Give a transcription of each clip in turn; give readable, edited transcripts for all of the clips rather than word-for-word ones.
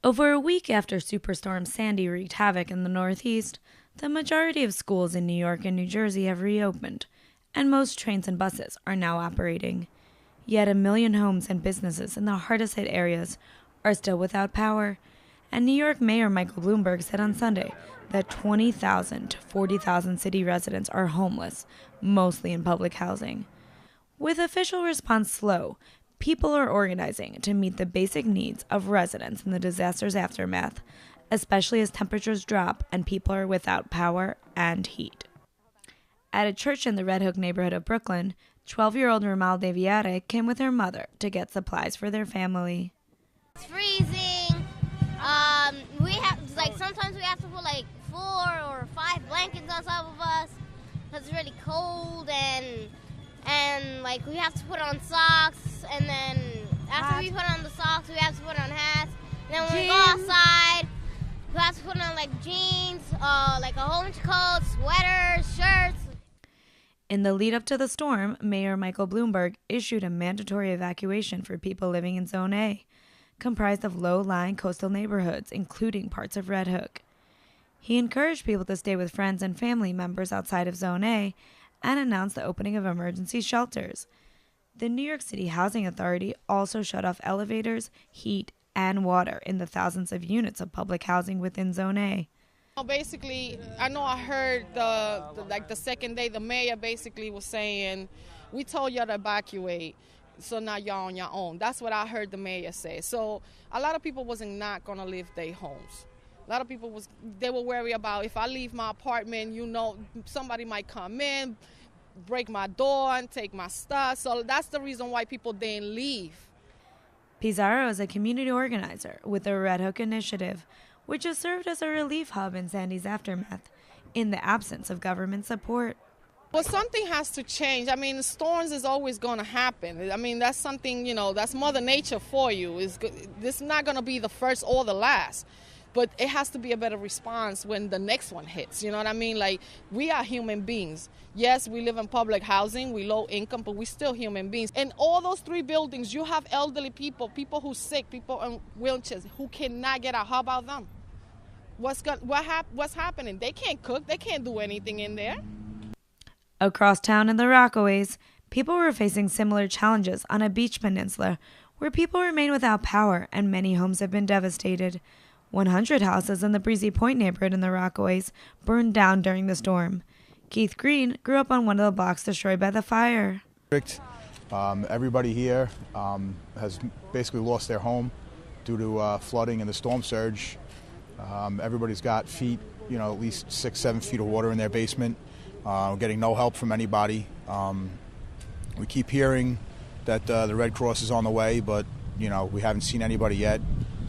Over a week after Superstorm Sandy wreaked havoc in the Northeast, the majority of schools in New York and New Jersey have reopened, and most trains and buses are now operating. Yet 1 million homes and businesses in the hardest hit areas are still without power, and New York Mayor Michael Bloomberg said on Sunday that 20,000 to 40,000 city residents are homeless, mostly in public housing. With official response slow, people are organizing to meet the basic needs of residents in the disaster's aftermath, especially as temperatures drop and people are without power and heat. At a church in the Red Hook neighborhood of Brooklyn, 12-year-old Ramal Deviare came with her mother to get supplies for their family. It's freezing. Sometimes we have to put 4 or 5 blankets on top of us because it's really cold, and we have to put on socks, and then after we put on the socks, we have to put on hats. And then when we go outside, we have to put on jeans, a whole bunch of coats, sweaters, shirts. In the lead up to the storm, Mayor Michael Bloomberg issued a mandatory evacuation for people living in Zone A, comprised of low-lying coastal neighborhoods, including parts of Red Hook. He encouraged people to stay with friends and family members outside of Zone A and announced the opening of emergency shelters. The New York City Housing Authority also shut off elevators, heat, and water in the thousands of units of public housing within Zone A. Basically, I know I heard the second day the mayor basically was saying, we told y'all to evacuate, so now y'all on your own. That's what I heard the mayor say. So a lot of people wasn't not going to leave their homes. A lot of people they were worried about, if I leave my apartment, somebody might come in, break my door and take my stuff. So that's the reason why people didn't leave. Pizarro is a community organizer with the Red Hook Initiative, which has served as a relief hub in Sandy's aftermath, in the absence of government support. Well, something has to change. Storms is always going to happen. That's something, that's Mother Nature for you. This is not going to be the first or the last. But it has to be a better response when the next one hits. You know what I mean? We are human beings. Yes, we live in public housing, we low income, but we're still human beings. In all those 3 buildings, you have elderly people, people who's sick, people in wheelchairs who cannot get out. How about them? What's happening? They can't cook. They can't do anything in there. Across town in the Rockaways, people were facing similar challenges on a beach peninsula where people remain without power and many homes have been devastated. 100 houses in the Breezy Point neighborhood in the Rockaways burned down during the storm. Keith Green grew up on one of the blocks destroyed by the fire. Everybody here has basically lost their home due to flooding and the storm surge. Everybody's got feet, at least 6-7 feet of water in their basement. We're getting no help from anybody. We keep hearing that the Red Cross is on the way, but we haven't seen anybody yet.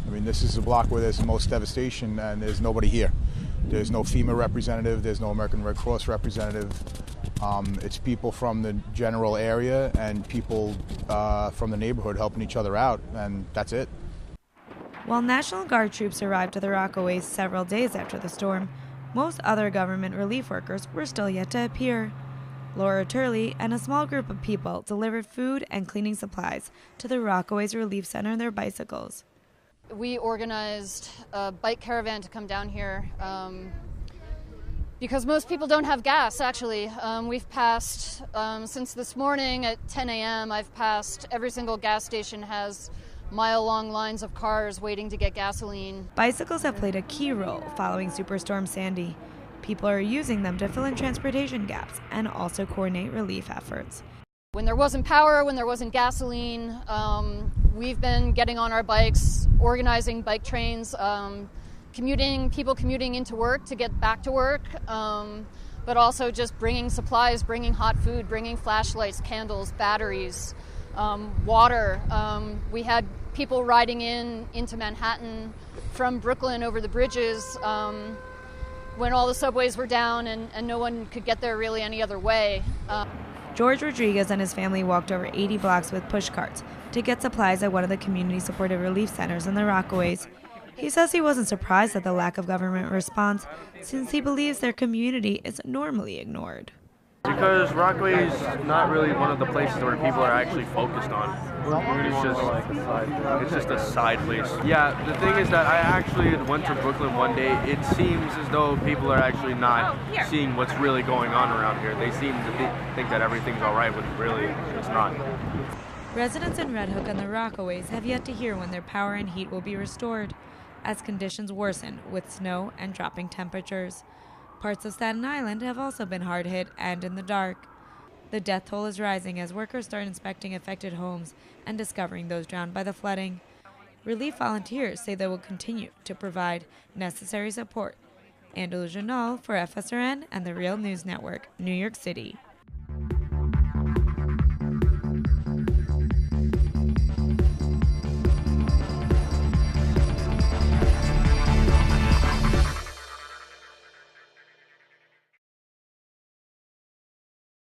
This is a block where there's the most devastation, and there's nobody here. There's no FEMA representative. There's no American Red Cross representative. It's people from the general area and people from the neighborhood helping each other out, and that's it. While National Guard troops arrived to the Rockaways several days after the storm, most other government relief workers were still yet to appear. Laura Turley and a small group of people delivered food and cleaning supplies to the Rockaways Relief Center on their bicycles. We organized a bike caravan to come down here because most people don't have gas, actually. We've passed, since this morning at 10 a.m., I've passed every single gas station has mile-long lines of cars waiting to get gasoline. Bicycles have played a key role following Superstorm Sandy. People are using them to fill in transportation gaps and also coordinate relief efforts. When there wasn't power, when there wasn't gasoline, we've been getting on our bikes, organizing bike trains, people commuting into work to get back to work, but also just bringing supplies, bringing hot food, bringing flashlights, candles, batteries, water. We had people riding into Manhattan from Brooklyn over the bridges when all the subways were down and no one could get there really any other way. George Rodriguez and his family walked over 80 blocks with push carts to get supplies at one of the community-supported relief centers in the Rockaways. He says he wasn't surprised at the lack of government response, since he believes their community is normally ignored. Because Rockaway is not really one of the places where people are actually focused on. It's just a side place. Yeah, the thing is that I actually went to Brooklyn one day. It seems as though people are actually not seeing what's really going on around here. They seem to think that everything's all right, when really it's not. Residents in Red Hook and the Rockaways have yet to hear when their power and heat will be restored, as conditions worsen with snow and dropping temperatures. Parts of Staten Island have also been hard hit and in the dark. The death toll is rising as workers start inspecting affected homes and discovering those drowned by the flooding. Relief volunteers say they will continue to provide necessary support. Andalusia Null for FSRN and the Real News Network, New York City.